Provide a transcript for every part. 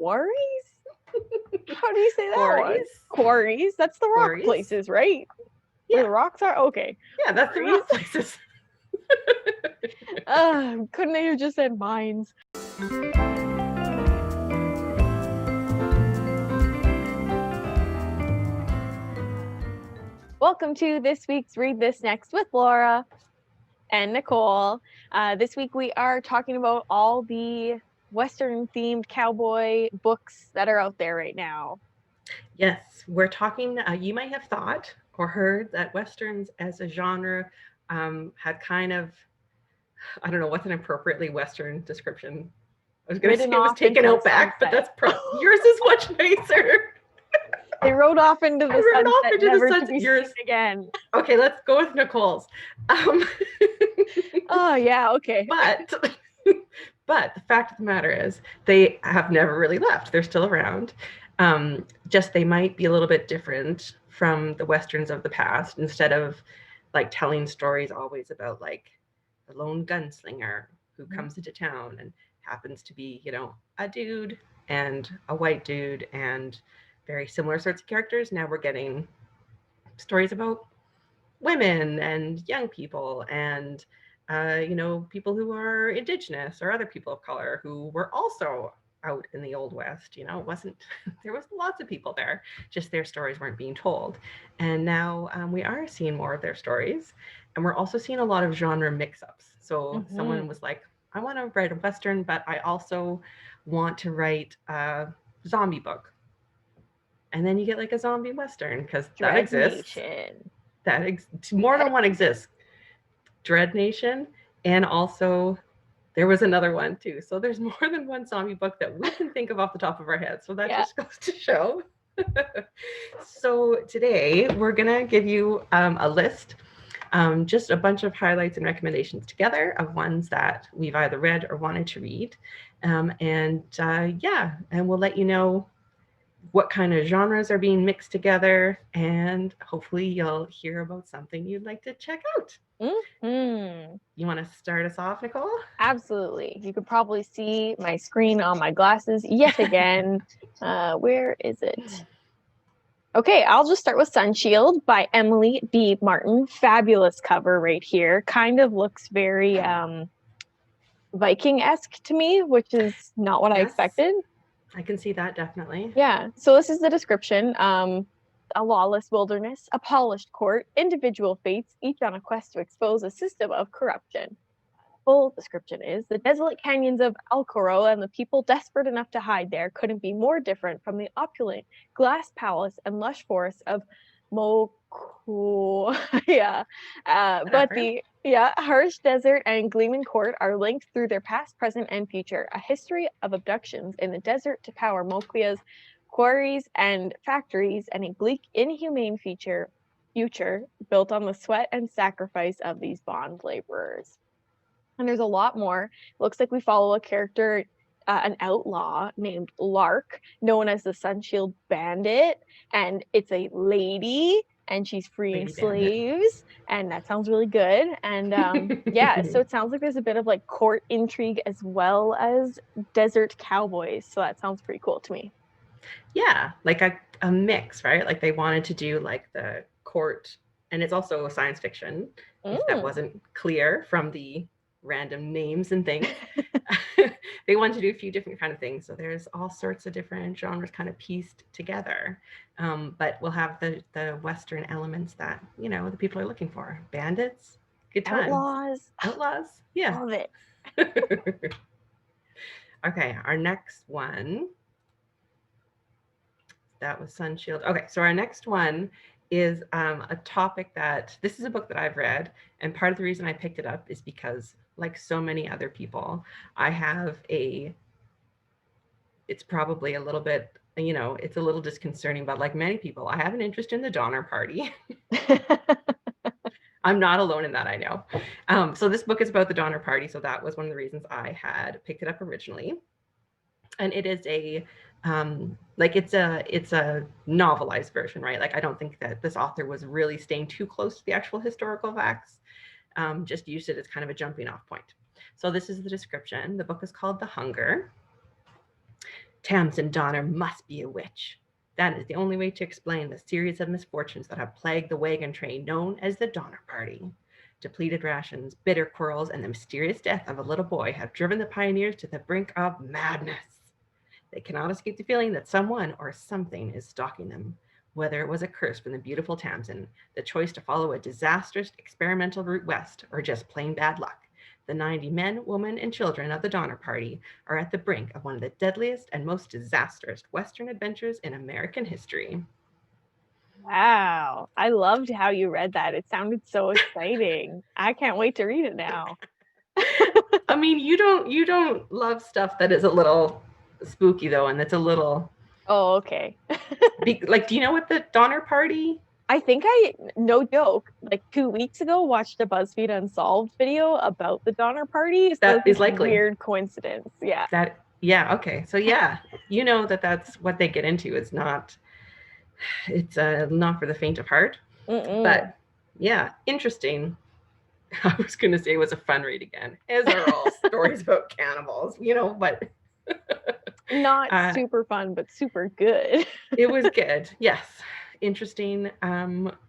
quarries? How do you say that one? Quarries? Quarries. That's the rock Quarries? places, right? Where the rocks are? Okay. Yeah, that's the Quarries. rock places. Couldn't they have just said mines? Welcome to this week's Read This Next with Laura and Nicole. This week we are talking about all the Western-themed cowboy books that are out there right now. Yes, we're talking, you might have thought or heard that Westerns as a genre had kind of, I don't know, what's an appropriately Western description? I was going to say it was taken out back, but that's yours is much nicer. They rode off into the sunset, never to be seen again. Okay, let's go with Nicole's. Oh, yeah, okay. But the fact of the matter is they have never really left. They're still around. Just they might be a little bit different from the Westerns of the past. Instead of like telling stories always about like the lone gunslinger who comes into town and happens to be, you know, a dude and a white dude and very similar sorts of characters. Now we're getting stories about women and young people and you know, people who are indigenous or other people of color who were also out in the Old West. You know, it wasn't, there was lots of people there, just their stories weren't being told. And now we are seeing more of their stories. And we're also seeing a lot of genre mix-ups. So someone was like, I want to write a Western, but I also want to write a zombie book. And then you get like a zombie Western because that exists. More than one exists. Dread Nation, and also there was another one too. So there's more than one zombie book that we can think of off the top of our heads. So that just goes to show. So today we're gonna give you a list, just a bunch of highlights and recommendations together of ones that we've either read or wanted to read, and we'll let you know what kind of genres are being mixed together, and hopefully you'll hear about something you'd like to check out. You want to start us off, Nicole? Absolutely. You could probably see my screen on my glasses yet again. Where is it? Okay, I'll just start with Sunshield by Emily B. Martin. Fabulous cover right here. Kind of looks very Viking-esque to me, which is not what I expected. I can see that, definitely. Yeah, so this is the description. A lawless wilderness, a polished court, individual fates, each on a quest to expose a system of corruption. Full description is, the desolate canyons of Alcoro and the people desperate enough to hide there couldn't be more different from the opulent glass palace and lush forests of Moku. But the harsh desert and gleaming court are linked through their past, present, and future. A history of abductions in the desert to power Mokua's quarries and factories, and a bleak, inhumane future built on the sweat and sacrifice of these bond laborers. And there's a lot more. Looks like we follow a character, an outlaw named Lark, known as the Sunshield Bandit, and it's a lady, and she's freeing slaves, and that sounds really good. And so it sounds like there's a bit of like court intrigue as well as desert cowboys, so that sounds pretty cool to me. Yeah, like a mix, right? Like they wanted to do like the court, and it's also science fiction, if that wasn't clear from the random names and things. They wanted to do a few different kind of things, so there's all sorts of different genres kind of pieced together, but we'll have the Western elements that, you know, the people are looking for. Bandits, good times. Outlaws, yeah. Love it. Okay, our next one, that was Sunshield. Okay, so our next one is a topic that, this is a book that I've read, and part of the reason I picked it up is because, like so many other people, I have it's probably a little bit, you know, it's a little disconcerting, but like many people, I have an interest in the Donner Party. I'm not alone in that, I know. So this book is about the Donner Party, so that was one of the reasons I had picked it up originally. And it is a it's a novelized version, right? Like I don't think that this author was really staying too close to the actual historical facts, just used it as kind of a jumping off point. So this is the description. The book is called The Hunger. Tamsin Donner must be a witch. That is the only way to explain the series of misfortunes that have plagued the wagon train known as the Donner Party. Depleted rations, bitter quarrels, and the mysterious death of a little boy have driven the pioneers to the brink of madness. They cannot escape the feeling that someone or something is stalking them. Whether it was a curse from the beautiful Tamsin, the choice to follow a disastrous experimental route west, or just plain bad luck, the 90 men, women, and children of the Donner Party are at the brink of one of the deadliest and most disastrous Western adventures in American history. Wow. I loved how you read that. It sounded so exciting. I can't wait to read it now. I mean, you don't love stuff that is a little spooky though, and that's a little Oh, okay. like. Do you know what the Donner Party? I think I, no joke, like 2 weeks ago, watched a BuzzFeed Unsolved video about the Donner Party. So That it's is this likely. weird coincidence. Yeah. That yeah, okay. So yeah, you know that that's what they get into. It's not for the faint of heart. Mm-mm. But yeah, interesting. I was going to say it was a fun read again, as are all stories about cannibals, but Not uh, super fun, but super good. it was good. Yes, interesting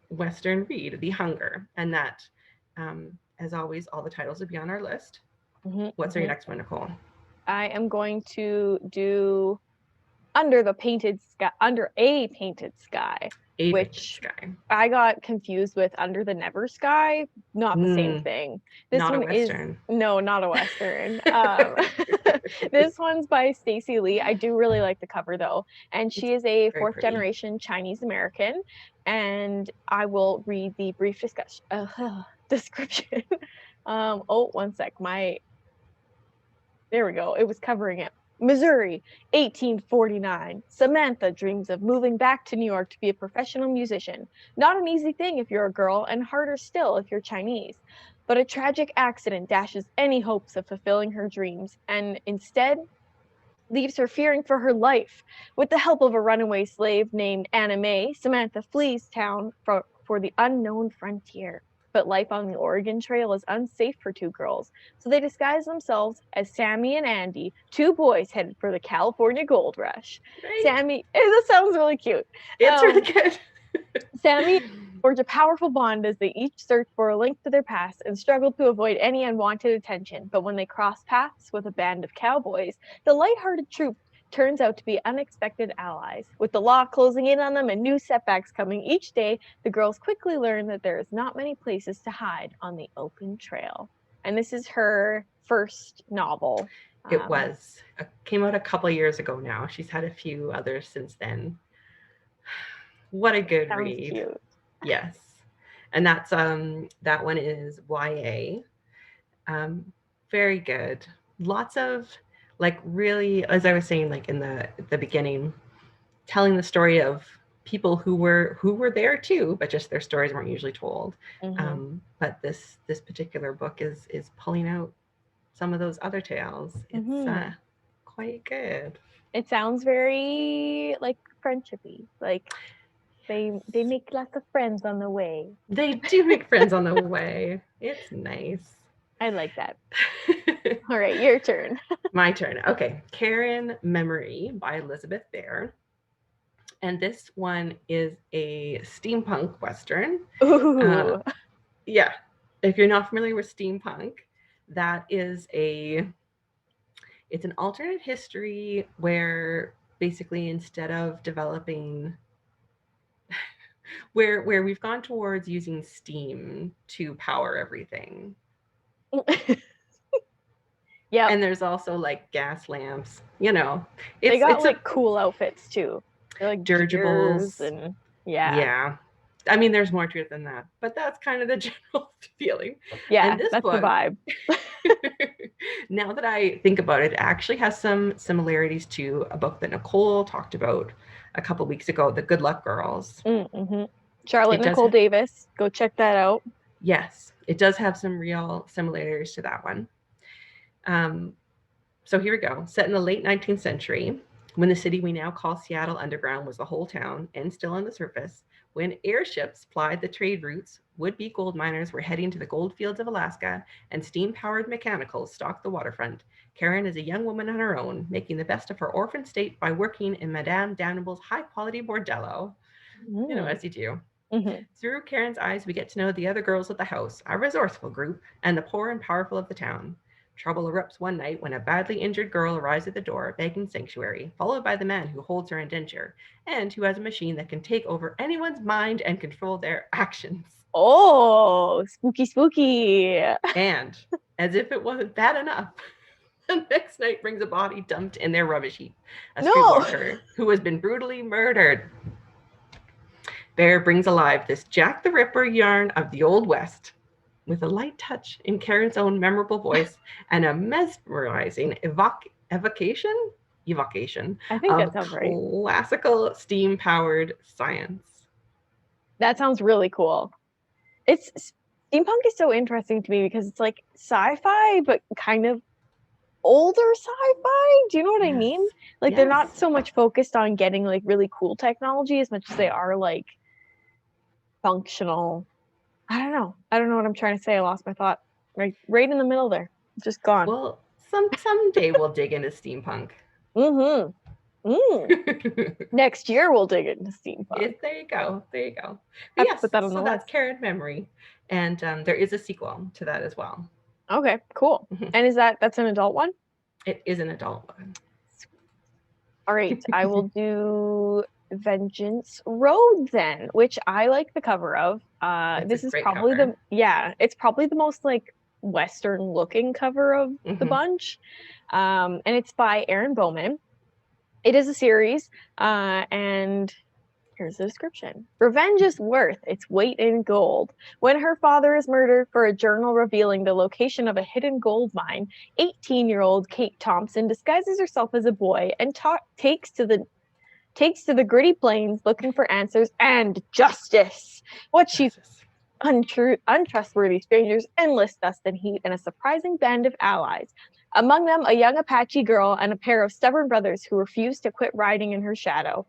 Western read, The Hunger, and that, as always, all the titles will be on our list. Mhm, What's our mhm. next one, Nicole? I am going to do Under a Painted Sky, A Painted which Sky. I got confused with Under the Never Sky. Not the same Mm, thing. This not a one is Western. no, not a Western. This one's by Stacey Lee. I do really like the cover though, and It's she is a very fourth pretty. generation Chinese American. And I will read the brief discussion description. Oh, one sec. There we go. It was covering it. Missouri, 1849. Samantha dreams of moving back to New York to be a professional musician. Not an easy thing if you're a girl, and harder still if you're Chinese. But a tragic accident dashes any hopes of fulfilling her dreams, and instead leaves her fearing for her life. With the help of a runaway slave named Anna May, Samantha flees town for the unknown frontier. But life on the Oregon Trail is unsafe for two girls, so they disguise themselves as Sammy and Andy, two boys headed for the California gold rush. Right? Sammy, this sounds really cute. It's really Um, good. Sammy forge a powerful bond as they each search for a link to their past and struggle to avoid any unwanted attention. But when they cross paths with a band of cowboys, the lighthearted troop turns out to be unexpected allies. With the law closing in on them and new setbacks coming each day, the girls quickly learn that there is not many places to hide on the open trail. And this is her first novel. It was. Came out a couple years ago now. She's had a few others since then. What a good Sounds read. cute. Yes. And that one is YA. Very good. Lots of like really, as I was saying, like in the beginning, telling the story of people who were there too, but just their stories weren't usually told. Mm-hmm. But this particular book is pulling out some of those other tales. It's Mm-hmm. quite good. It sounds very like friendshipy. Like they make lots of friends on the way. They do make friends on the way. It's nice. I like that. All right, your turn. My turn. Okay. Karen Memory by Elizabeth Bear. And this one is a steampunk western. Uh, Ooh. yeah. If you're not familiar with steampunk, that is it's an alternate history where basically instead of developing where we've gone towards using steam to power everything. Yep. And there's also like gas lamps, They got it's a like cool outfits too. They're like gears dirigibles. and yeah. Yeah. I mean, there's more to it than that, but that's kind of the general feeling. And Yeah, this that's the book, vibe. now that I think about it, actually has some similarities to a book that Nicole talked about a couple weeks ago, The Good Luck Girls. Mm-hmm. Charlotte It does, Nicole Davis. Go check that out. yes, it does have some real similarities to that one. So here we go. Set in the late 19th century, When the city we now call Seattle underground was the whole town and still on the surface, when airships plied the trade routes, would be gold miners were heading to the gold fields of Alaska, and steam powered mechanicals stalked the waterfront. Karen is a young woman on her own, making the best of her orphan state by working in Madame Damnable's high quality bordello. You know, Mm. as you do. Hmm. Through Karen's eyes, we get to know the other girls of the house, a resourceful group, and the poor and powerful of the town. Trouble erupts one night when a badly injured girl arrives at the door, begging sanctuary, followed by the man who holds her indenture, and who has a machine that can take over anyone's mind and control their actions. Oh, spooky, spooky. And, as if it wasn't bad enough, the next night brings a body dumped in their rubbish heap. A No. streetwalker who has been brutally murdered. Bear brings alive this Jack the Ripper yarn of the Old West with a light touch in Karen's own memorable voice and a mesmerizing evocation I think that of sounds right. classical steam powered science. That sounds really cool. It's steampunk is so interesting to me because it's like sci-fi, but kind of older sci-fi. Do you know what I Yes. mean? Like they're not Yes. so much focused on getting like really cool technology as much as they are like functional. I don't know. I don't know what I'm trying to say. I lost my thought. Right in the middle there. Just gone. Well, someday we'll dig into steampunk. Mm-hmm. Mm. Next year we'll dig into steampunk. There you go. There you go. But Have to yes, put that on the so that's list. Karen Memory. And there is a sequel to that as well. Okay, cool. Mhm. And that's an adult one? It is an adult one. All right, I will do Vengeance Road then, which I like the cover of. It's a This is great probably cover. it's probably the most like Western looking cover of the Mm-hmm. bunch. And it's by Aaron Bowman. It is a series, and here's the description. Revenge is worth its weight in gold. When her father is murdered for a journal revealing the location of a hidden gold mine, 18-year-old Kate Thompson disguises herself as a boy and takes to the gritty plains looking for answers and justice. What she untrustworthy strangers, endless dust and heat, and a surprising band of allies. Among them, a young Apache girl and a pair of stubborn brothers who refuse to quit riding in her shadow.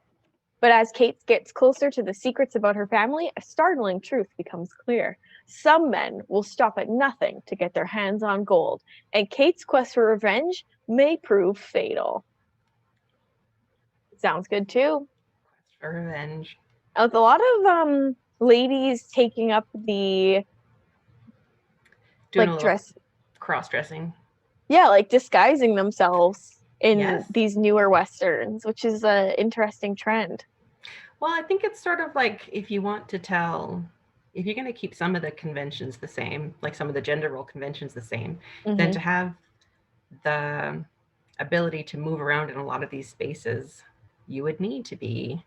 But as Kate gets closer to the secrets about her family, a startling truth becomes clear. Some men will stop at nothing to get their hands on gold, and Kate's quest for revenge may prove fatal. Sounds good too. Quest for Revenge. With a lot of ladies taking up the Doing like a little dress, cross dressing. yeah, like disguising themselves in Yes. these newer westerns, which is an interesting trend. Well, I think it's sort of like if you want to tell, if you're going to keep some of the conventions the same, like some of the gender role conventions the same, then to have the ability to move around in a lot of these spaces, you would need to be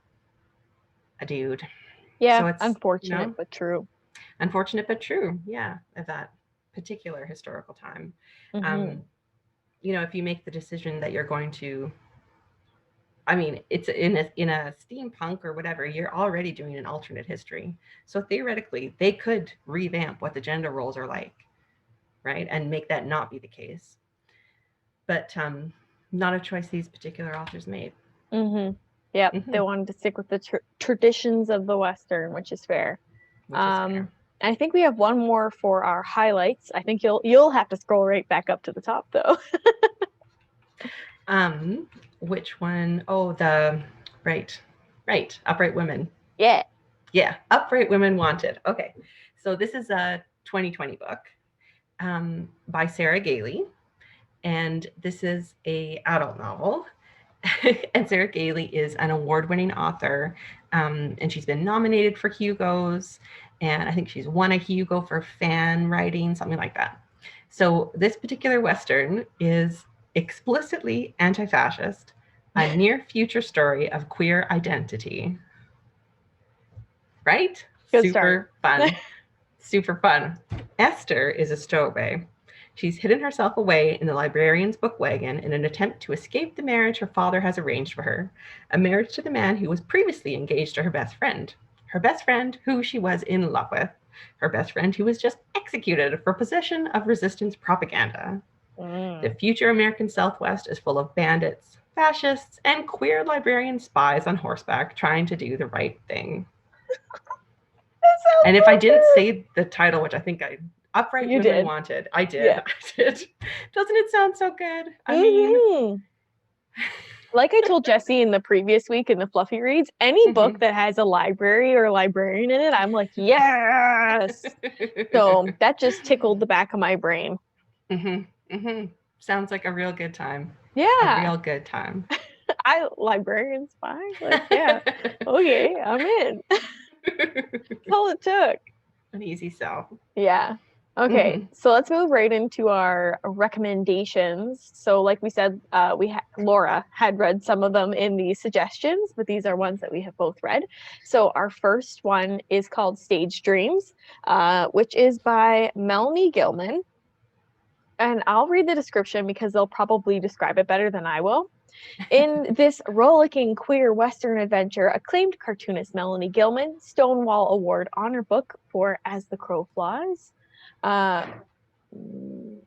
a dude. Yeah, So it's, unfortunate but true. unfortunate but true. Yeah, at that particular historical time. If you make the decision that you're going to, I mean, it's in a steampunk or whatever, you're already doing an alternate history. So theoretically, they could revamp what the gender roles are like, right, and make that not be the case. But not a choice these particular authors made. Yeah, they wanted to stick with the traditions of the Western, which is fair. Which is fair. I think we have one more for our highlights. I think you'll have to scroll right back up to the top though. Which one? Oh, right, Upright Women. Yeah. Upright Women Wanted. Okay, so this is a 2020 book by Sarah Gailey, and this is a adult novel. And Sarah Gailey is an award-winning author, and she's been nominated for Hugos, and I think she's won a Hugo for fan writing, something like that. So this particular Western is explicitly anti-fascist, a near-future story of queer identity. Right? Good Super fun. Super fun. Esther is a stowaway. She's hidden herself away in the librarian's book wagon in an attempt to escape the marriage her father has arranged for her, a marriage to the man who was previously engaged to her best friend. Her best friend, who she was in love with. Her best friend, who was just executed for possession of resistance propaganda. The future American Southwest is full of bandits, fascists, and queer librarian spies on horseback trying to do the right thing. That sounds And if so I didn't good. say the title, which I think I Upright You Women did. Wanted, I did. Yeah. I did. Doesn't it sound so good? I mean, Hmm. Like I told Jesse in the previous week in the Fluffy Reads, any book mhm. that has a library or a librarian in it, I'm like, yes. So that just tickled the back of my brain. mhm. Mhm. Sounds like a real good time. A Yeah. real good time. Librarians fine. Like, yeah. Okay, I'm in. That's all it took. An easy sell. Yeah. Okay, Mhm. so let's move right into our recommendations. So, like we said, Laura had read some of them in the suggestions, but these are ones that we have both read. So, our first one is called Stage Dreams, which is by Melanie Gilman. And I'll read the description because they'll probably describe it better than I will. In this rollicking queer Western adventure, acclaimed cartoonist Melanie Gilman, Stonewall Award honor book for As the Crow Flies. Uh,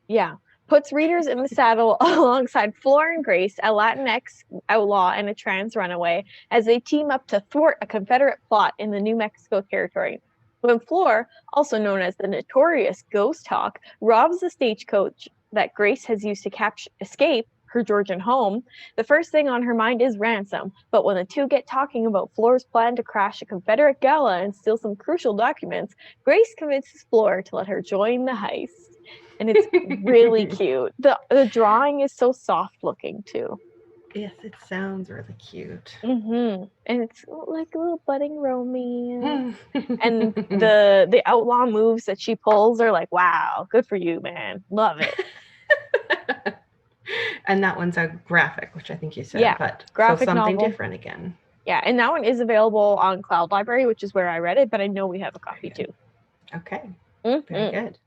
yeah, puts readers in the saddle alongside Floor and Grace, a Latinx outlaw and a trans runaway, as they team up to thwart a Confederate plot in the New Mexico territory. When Floor, also known as the notorious Ghost Hawk, robs the stagecoach that Grace has used to escape her Georgian home, the first thing on her mind is ransom. But when the two get talking about Floor's plan to crash a Confederate gala and steal some crucial documents, Grace convinces Floor to let her join the heist. And it's really cute. The drawing is so soft looking too. Yes, it sounds really cute. And it's like a little budding romance. And the outlaw moves that she pulls are like, wow, good for you, man. Love it. And that one's a graphic, which I think you said, Yeah, but so graphic something novel. different again. Yeah, and that one is available on Cloud Library, which is where I read it, but I know we have a copy Very too. good. Okay, very Mm-hmm. good.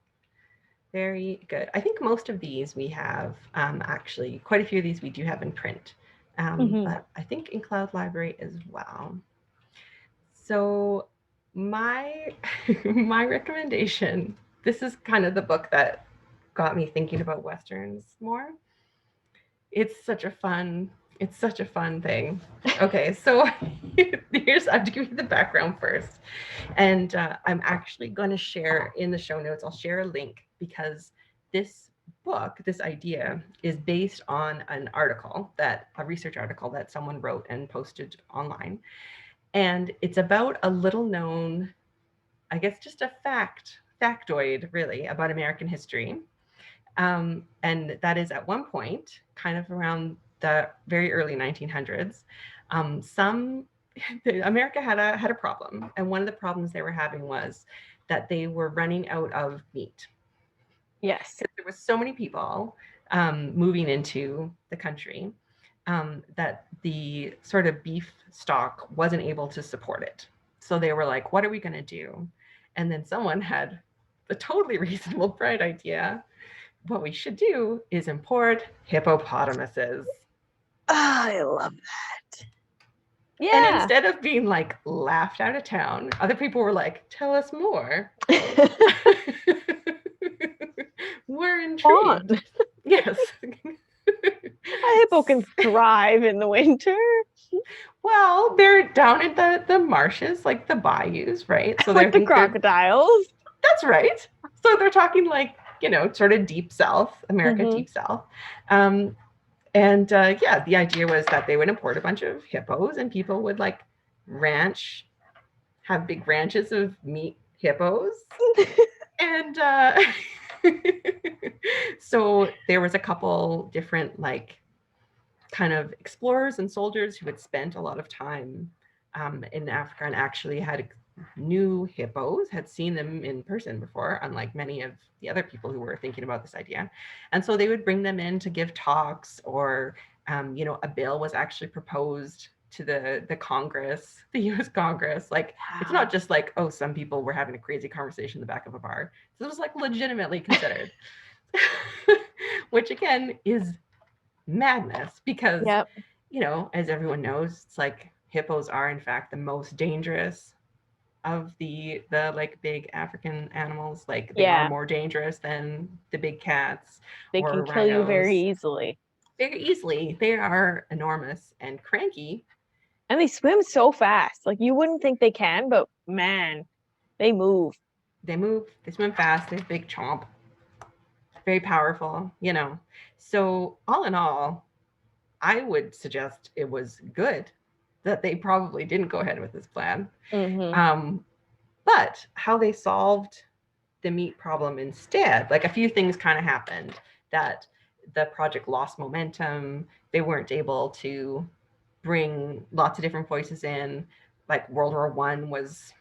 Very good. I think most of these we have, actually, quite a few of these we do have in print, Mm-hmm. but I think in Cloud Library as well. So my my recommendation, this is kind of the book that got me thinking about westerns more. It's such a fun thing. Okay, so here's I'll give you the background first. And I'm actually going to share in the show notes, I'll share a link because this book, this idea, is based on an article a research article that someone wrote and posted online. And it's about a little known, I guess, just a factoid really about American history. And that is at one point, kind of around the very early 1900s, some America had a problem, and one of the problems they were having was that they were running out of meat Yes. because there was so many people moving into the country that the sort of beef stock wasn't able to support it. So they were like, "What are we going to do?" And then someone had the totally reasonable, bright idea. What we should do is import hippopotamuses. Oh, I love that. And Yeah. instead of being like laughed out of town, other people were like, tell us more. We're Fun. intrigued. Yes. A hippo can thrive in the winter. Well, they're down in the marshes, like the bayous, right? So they With the think they're crocodiles. that's right. So they're talking like, sort of deep south, America, Mm-hmm. deep south. Um, And yeah, the idea was that they would import a bunch of hippos and people would like ranch, have big ranches of meat hippos. And so there was a couple different like kind of explorers and soldiers who had spent a lot of time in Africa and actually had new hippos, had seen them in person before, unlike many of the other people who were thinking about this idea. And so they would bring them in to give talks, or a bill was actually proposed to the Congress, the U.S. Congress. Like it's not Wow. just like, oh, some people were having a crazy conversation in the back of a bar. So it was like legitimately considered, which again is madness because Yep. as everyone knows, it's like hippos are in fact the most dangerous of the like big African animals. Like they are Yeah. more dangerous than the big cats They can or kill you very rhinos. easily. very easily. They are enormous and cranky. And they swim so fast. Like you wouldn't think they can, but man, they move. They move, they swim fast, they have big chomp, very powerful, you know. So, all in all, I would suggest it was good that they probably didn't go ahead with this plan. Mm-hmm. Um, but how they solved the meat problem instead, like a few things kind of happened that the project lost momentum. They weren't able to bring lots of different voices in. Like World War I was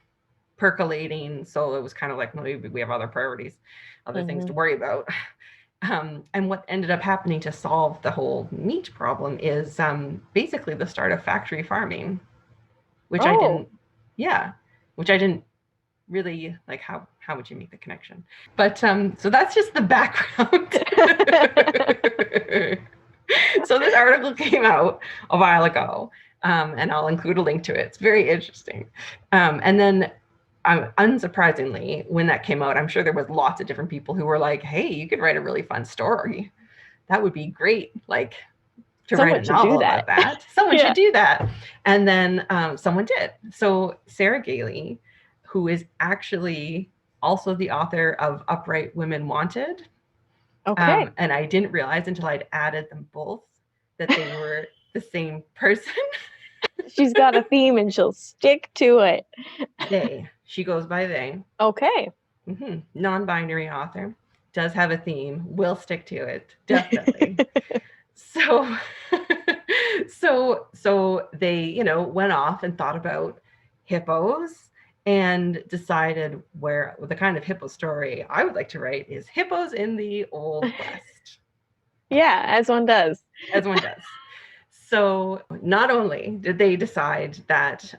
percolating, so it was kind of like, well, maybe we have other priorities, other things Mm-hmm. to worry about. And what ended up happening to solve the whole meat problem is basically the start of factory farming, which I Oh. didn't, yeah, which I didn't really like. How would you make the connection? But so that's just the background. So this article came out a while ago, and I'll include a link to it. It's very interesting. And then unsurprisingly, when that came out, I'm sure there was lots of different people who were like, "Hey, you could write a really fun story. That would be great. Like to write a Someone should do novel that. about that. Someone Yeah. should do that." And then someone did. So Sarah Gailey, who is actually also the author of Upright Women Wanted, Okay. and I didn't realize until I'd added them both that they were the same person. She's got a theme and she'll stick to it. They. She goes by they. Okay. Non-binary author, does have a theme, will stick to it, definitely. So so they, went off and thought about hippos and decided where the kind of hippo story I would like to write is hippos in the Old West, Yeah, as one does. as one does. So not only did they decide that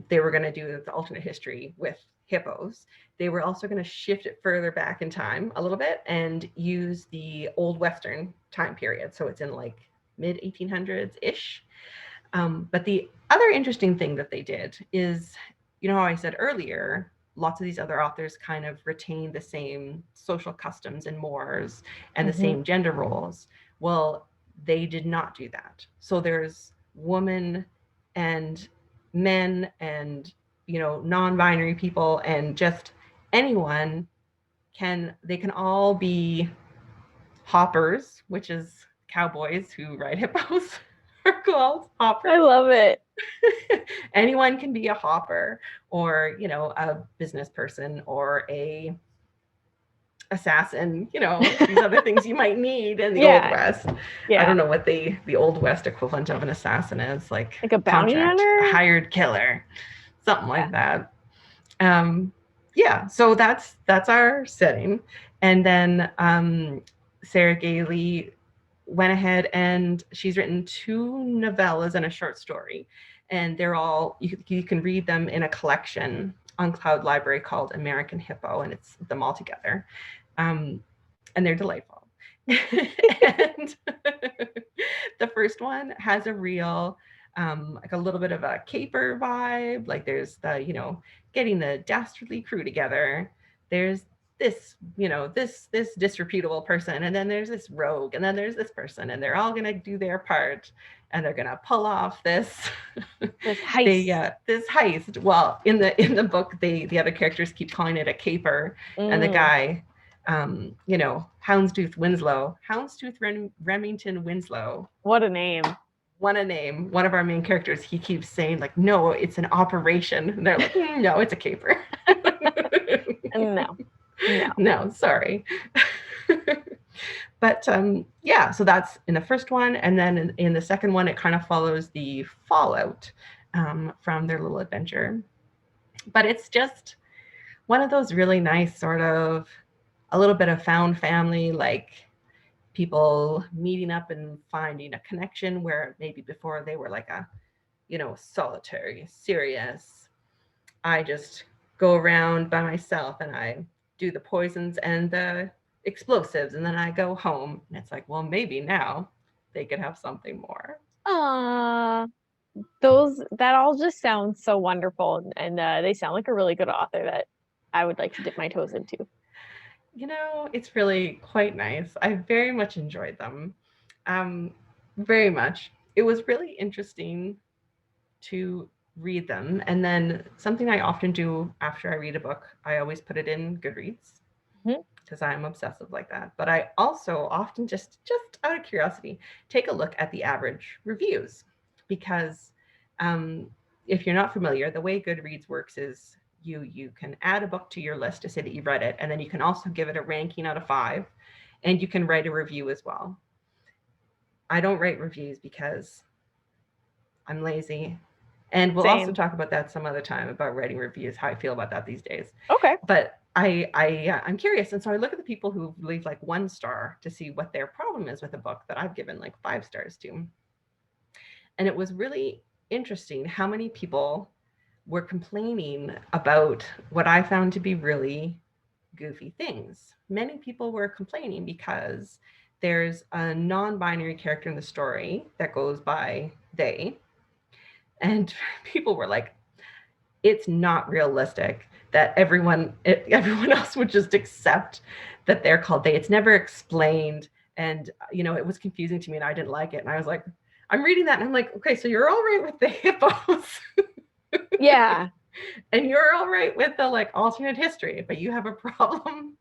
they were going to do the alternate history with hippos, they were also going to shift it further back in time a little bit and use the Old Western time period. So it's in like mid 1800s ish. But the other interesting thing that they did is, how I said earlier, lots of these other authors kind of retain the same social customs and mores and the Mm-hmm. same gender roles. Well, they did not do that. So there's women and men and, non-binary people and just anyone they can all be hoppers, which is cowboys who ride hippos are called hoppers. I love it. Anyone can be a hopper or, a business person or a assassin, these other things you might need in the Old Yeah. West. I Yeah. don't know what the Old West equivalent of an assassin is, like Like a bounty contract, a hunter? hired killer, something Yeah. like that. Yeah, so that's our setting. And then Sarah Gailey went ahead and she's written 2 novellas and a short story. And they're all, you can read them in a collection on Cloud Library called American Hippo, and it's them all together. And they're delightful. And the first one has a real, like a little bit of a caper vibe. Like there's the, getting the dastardly crew together. There's this, this disreputable person, and then there's this rogue, and then there's this person, and they're all gonna do their part, and they're gonna pull off this This heist. this heist. Well, in the book, the other characters keep calling it a caper, and the Mm, guy, Houndstooth Remington Winslow. what a name. What a name. One of our main characters, he keeps saying, like, no, it's an operation. And they're like, no, it's a caper. No. No. No, sorry. But yeah, so that's in the first one. And then in the second one, it kind of follows the fallout from their little adventure. But it's just one of those really nice sort of a little bit of found family, like people meeting up and finding a connection where maybe before they were like a, solitary, serious, I just go around by myself and I do the poisons and the explosives and then I go home. And it's like, well, maybe now they could have something more. Ah, that all just sounds so wonderful, and they sound like a really good author that I would like to dip my toes into. It's really quite nice. I very much enjoyed them. Very much. It was really interesting to read them. And then something I often do after I read a book, I always put it in Goodreads Mhm. because I'm obsessive like that. But I also often just out of curiosity take a look at the average reviews because um, if you're not familiar, the way Goodreads works is you can add a book to your list to say that you read it, and then you can also give it a ranking out of 5, and you can write a review as well. I don't write reviews because I'm lazy. And we'll also Same. talk about that some other time about writing reviews, how I feel about that these days. Okay. But I'm curious, and so I look at the people who leave like 1 star to see what their problem is with a book that I've given like 5 stars to. And it was really interesting how many people were complaining about what I found to be really goofy things. Many people were complaining because there's a non-binary character in the story that goes by they, and people were like, it's not realistic that everyone else would just accept that they're called they. It's never explained, and it was confusing to me, and I didn't like it. And I was like, I'm reading that, and I'm like, okay, so you're all right with the hippos, Yeah. and you're all right with the like alternate history, but you have a problem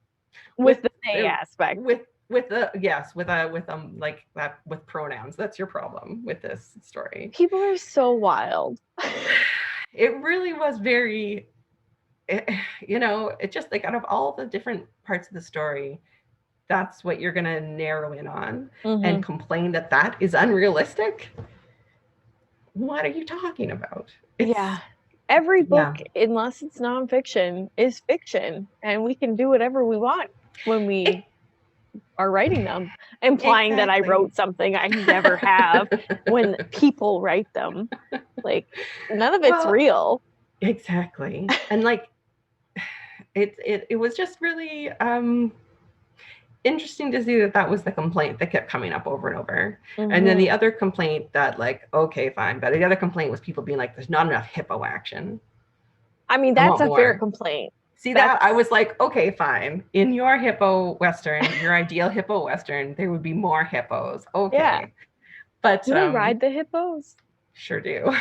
With with the they aspect. with the yes with like that with pronouns. That's your problem with this story. People are so wild. It really was very it just like out of all the different parts of the story, that's what you're going to narrow in on and complain that that is unrealistic. What are you talking about? Yeah. Every book, Yeah, unless it's nonfiction, is fiction, and we can do whatever we want when we it, are writing them, implying that I exactly. wrote something I never have when people write them. Like, none of it's Well, real. exactly. And like it was just really interesting to see that that was the complaint that kept coming up over and over. And then the other complaint that like, okay, fine, but the other complaint was people being like, there's not enough hippo action. I mean, I that's want a fair more. complaint. See that? That's I was like, okay, fine. In your hippo western, your ideal hippo western, there would be more hippos. yeah. Okay. But Do they ride the hippos? sure do.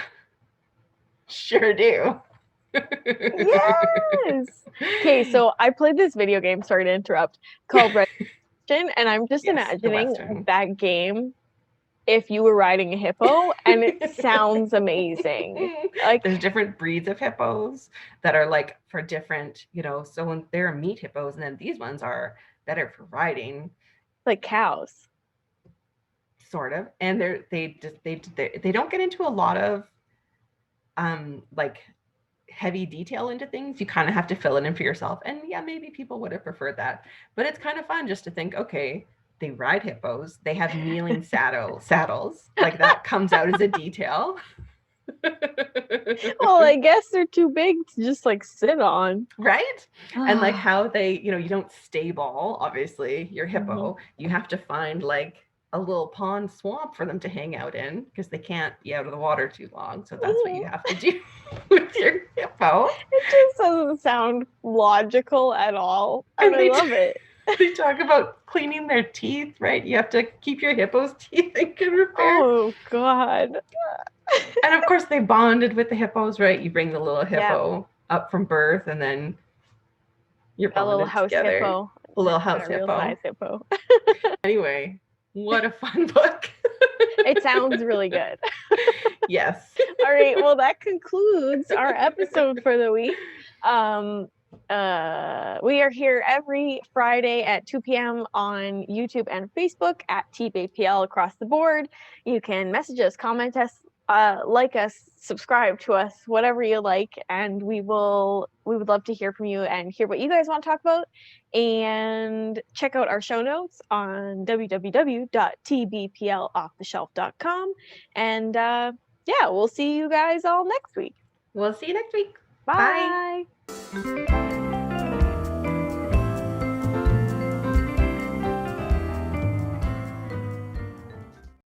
Sure do. Yes. Okay, so I played this video game, sorry to interrupt, called Red Faction, and I'm just Yes, the imagining western. that game if you were riding a hippo, and it sounds amazing. Like, There's different breeds of hippos that are like for different, so when there are meat hippos, and then these ones are better for riding, like cows. sort of. And they don't get into a lot of like heavy detail into things. You kind of have to fill it in for yourself. And yeah, maybe people would have preferred that. But it's kind of fun just to think, okay, they ride hippos, they have kneeling saddles. Like that comes out as a detail. Well, I guess they're too big to just like sit on. Right? And like how they, you don't stable, obviously, your hippo. You have to find like a little pond swamp for them to hang out in because they can't be out of the water too long. So that's what you have to do with your hippo. It just doesn't sound logical at all. And I love it. They talk about cleaning their teeth, right? You have to keep your hippo's teeth in good repair. Oh, God. And of course, they bonded with the hippos, right? You bring the little hippo up from birth, and then you're bonded a little house together. Hippo. A little house hippo. Real size hippo. Anyway, what a fun book. It sounds really good. Yes. All right. Well, that concludes our episode for the week. We are here every Friday at 2 p.m. on YouTube and Facebook at TBPL across the board. You can message us, comment us, like us, subscribe to us, whatever you like, and we would love to hear from you and hear what you guys want to talk about. And check out our show notes on www.tbplofftheshelf.com. And yeah, we'll see you guys all next week. We'll see you next week. Bye. Bye.